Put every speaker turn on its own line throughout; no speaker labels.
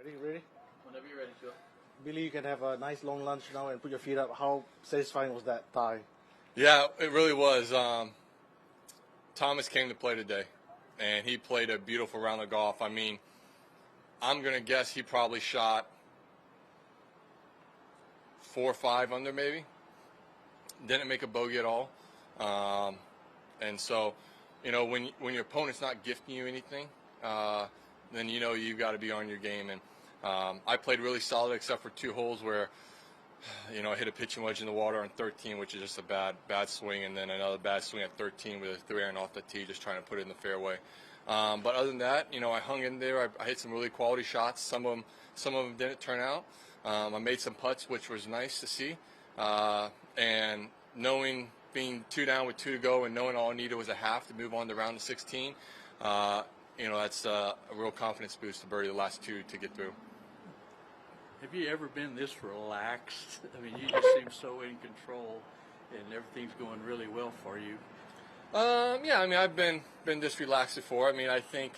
Billy, ready?
Whenever you're ready, Phil.
Billy, you can have a nice long lunch now and put your feet up. How satisfying was that tie?
Yeah, it really was. Thomas came to play today, and he played a beautiful round of golf. I mean, I'm going to guess he probably shot 4 or 5 under maybe. Didn't make a bogey at all. And so, you know, when your opponent's not gifting you anything, then you know you've got to be on your game. And I played really solid except for 2 holes where, you know, I hit a pitching wedge in the water on 13, which is just a bad swing, and then another bad swing at 13 with a 3-iron off the tee, just trying to put it in the fairway. But other than that, you know, I hung in there. I hit some really quality shots. Some of them didn't turn out. I made some putts, which was nice to see. And being 2 down with 2 to go, and knowing all I needed was a half to move on to round of 16, you know, that's a real confidence boost to birdie the last 2 to get through.
Have you ever been this relaxed? I mean, you just seem so in control, and everything's going really well for you.
Yeah, I mean, I've been this relaxed before. I mean, I think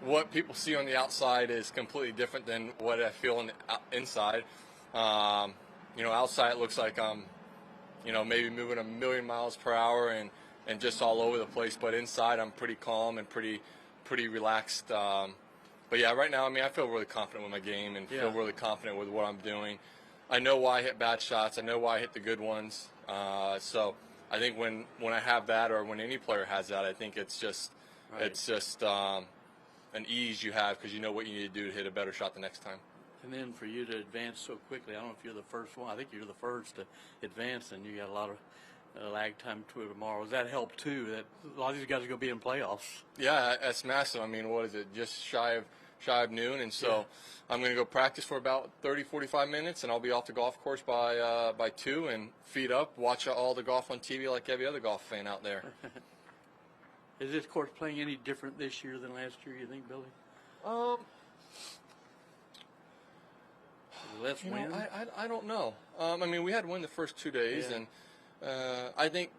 what people see on the outside is completely different than what I feel on the inside. You know, outside it looks like I'm, you know, maybe moving 1,000,000 miles per hour and just all over the place. But inside, I'm pretty calm and pretty relaxed. But yeah, right now, I mean, I feel really confident with my game and feel really confident with what I'm doing. I know why I hit bad shots. I know why I hit the good ones. So I think when I have that, or when any player has that, I think it's just an ease you have because you know what you need to do to hit a better shot the next time.
And then for you to advance so quickly, I don't know if you're the first one. I think you're the first to advance, and you got a lot of lag time to tomorrow. Does that help too? That a lot of these guys are going to be in playoffs.
Yeah, that's massive. I mean, what is it? Just shy of noon, and so I'm going to go practice for about 30-45 minutes, and I'll be off the golf course by 2 and feet up, watch all the golf on TV like every other golf fan out there.
Is this course playing any different this year than last year, you think, Billy? Less wind?
I don't know. I mean, we had wind the first 2 days, and I think,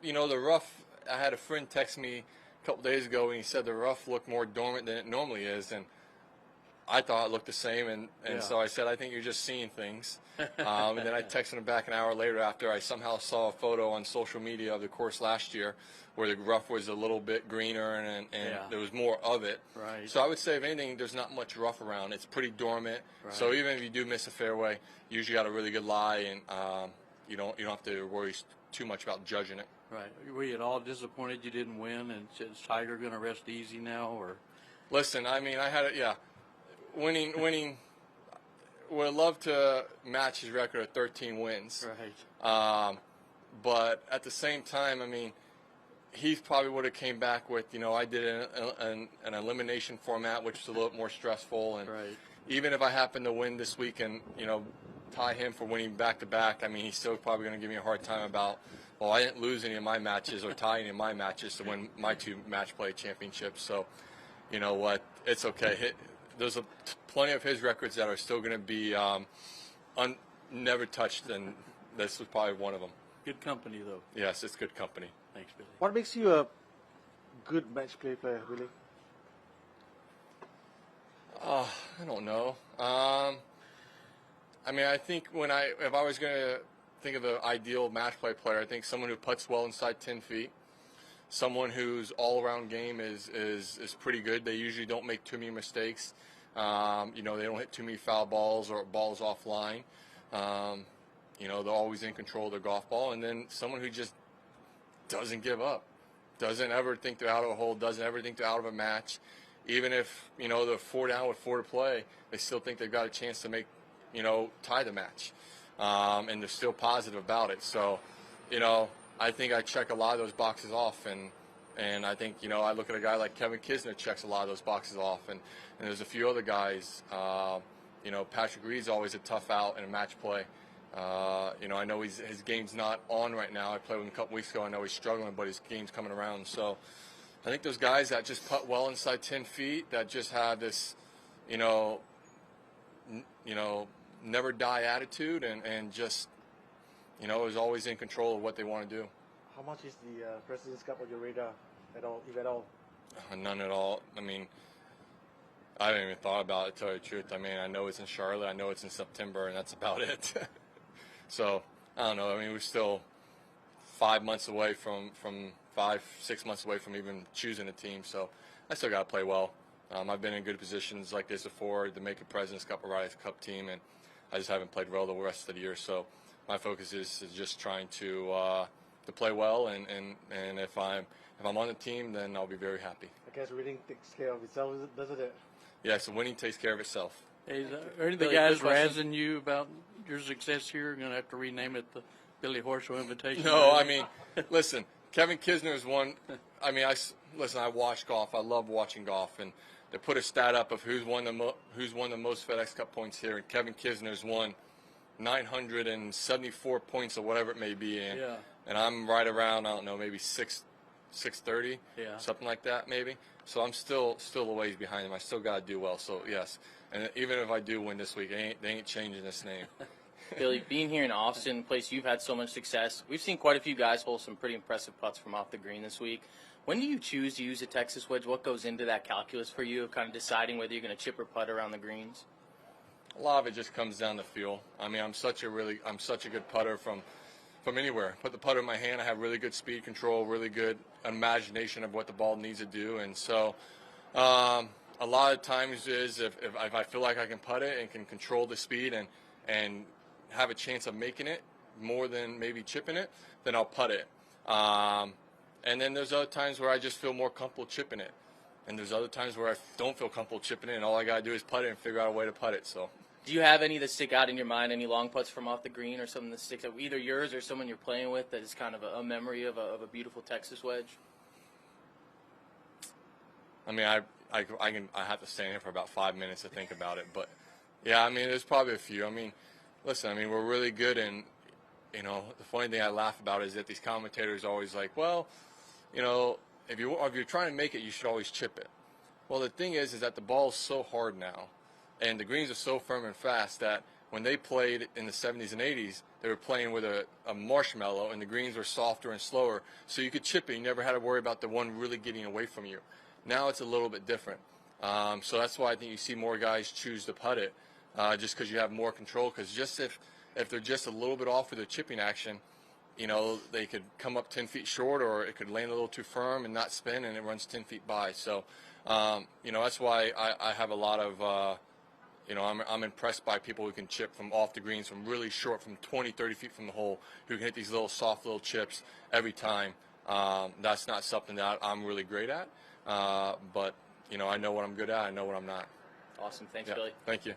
you know, the rough, I had a friend text me a couple days ago, and he said the rough looked more dormant than it normally is, and I thought it looked the same, and so I said, I think you're just seeing things. And then I texted him back an hour later after I somehow saw a photo on social media of the course last year where the rough was a little bit greener and there was more of it.
Right.
So I would say, if anything, there's not much rough around. It's pretty dormant. Right. So even if you do miss a fairway, you usually got a really good lie, and you don't have to worry too much about judging it.
Right. Were you at all disappointed you didn't win, and is Tiger going to rest easy now? Or
listen, I mean, I had it. Yeah. Winning, would love to match his record of 13 wins.
Right.
But at the same time, I mean, he probably would have came back with, you know, I did an elimination format, which was a little bit more stressful. And even if I happen to win this week and, you know, tie him for winning back-to-back, I mean, he's still probably going to give me a hard time about, well, I didn't lose any of my matches or tie any of my matches to win my 2 match play championships. So, you know what, it's okay. There's plenty of his records that are still going to be never touched, and this was probably one of them.
Good company, though.
Yes, it's good company.
Thanks, Billy.
What makes you a good match play player, Billy?
I don't know. I mean, I think if I was going to think of an ideal match play player, I think someone who putts well inside 10 feet. Someone whose all-around game is pretty good. They usually don't make too many mistakes. You know, they don't hit too many foul balls or balls offline. You know, they're always in control of their golf ball. And then someone who just doesn't give up, doesn't ever think they're out of a hole, doesn't ever think they're out of a match. Even if, you know, they're 4 down with 4 to play, they still think they've got a chance to make, you know, tie the match. And they're still positive about it. So, you know, I think I check a lot of those boxes off, and I think, you know, I look at a guy like Kevin Kisner checks a lot of those boxes off, and there's a few other guys. You know, Patrick Reed's always a tough out in a match play. You know, I know his game's not on right now. I played with him a couple weeks ago. I know he's struggling, but his game's coming around. So I think those guys that just putt well inside 10 feet, that just have this, you know, never die attitude, and just, you know, is always in control of what they want to do.
How much is the President's Cup on your radar at all, if at all?
None at all. I mean, I haven't even thought about it, to tell you the truth. I mean, I know it's in Charlotte. I know it's in September, and that's about it. So, I don't know. I mean, we're still 5 months away from 5-6 months away from even choosing a team. So, I still got to play well. I've been in good positions like this before to make a President's Cup or Rise Cup team, and I just haven't played well the rest of the year. So, my focus is just trying to play well, and if I'm on the team, then I'll be very happy.
I guess winning takes care of itself, doesn't it?
Yeah, so winning takes care of itself.
Hey, are any of the guys razzing you about your success here? You're going to have to rename it the Billy Horschel Invitation.
No, I mean, listen, Kevin Kisner is one. I mean, I watch golf. I love watching golf, and they put a stat up of who's won the most FedEx Cup points here, and Kevin Kisner's won 974 points or whatever it may be, and I'm right around, I don't know, maybe 630, something like that maybe. So I'm still a ways behind him. I still got to do well. So yes, and even if I do win this week, they ain't changing this name.
Billy, being here in Austin, a place you've had so much success, we've seen quite a few guys hold some pretty impressive putts from off the green this week. When do you choose to use a Texas wedge? What goes into that calculus for you of kind of deciding whether you're going to chip or putt around the greens?
A lot of it just comes down to feel. I mean, I'm such a good putter from anywhere. Put the putter in my hand, I have really good speed control, really good imagination of what the ball needs to do, and so a lot of times is if I feel like I can putt it and can control the speed and have a chance of making it more than maybe chipping it, then I'll putt it. And then there's other times where I just feel more comfortable chipping it, and there's other times where I don't feel comfortable chipping it, and all I gotta do is putt it and figure out a way to putt it. So.
Do you have any that stick out in your mind, any long putts from off the green or something that sticks out, either yours or someone you're playing with, that is kind of a memory of a beautiful Texas wedge?
I mean, I have to stand here for about 5 minutes to think about it, but yeah, I mean, there's probably a few. I mean, listen, I mean, we're really good, and you know, the funny thing I laugh about is that these commentators are always like, well, you know, if you're trying to make it, you should always chip it. Well, the thing is that the ball is so hard now, and the greens are so firm and fast that when they played in the 70s and 80s, they were playing with a marshmallow, and the greens were softer and slower, so you could chip it. You never had to worry about the one really getting away from you. Now it's a little bit different. So that's why I think you see more guys choose to putt it, just because you have more control. Because just if they're just a little bit off with their chipping action, you know, they could come up 10 feet short, or it could land a little too firm and not spin, and it runs 10 feet by. So, you know, that's why I have a lot of, you know, I'm impressed by people who can chip from off the greens, from really short, from 20, 30 feet from the hole, who can hit these little soft little chips every time. That's not something that I'm really great at, but, you know, I know what I'm good at. I know what I'm not.
Awesome. Thanks,
Yeah.
Billy.
Thank you.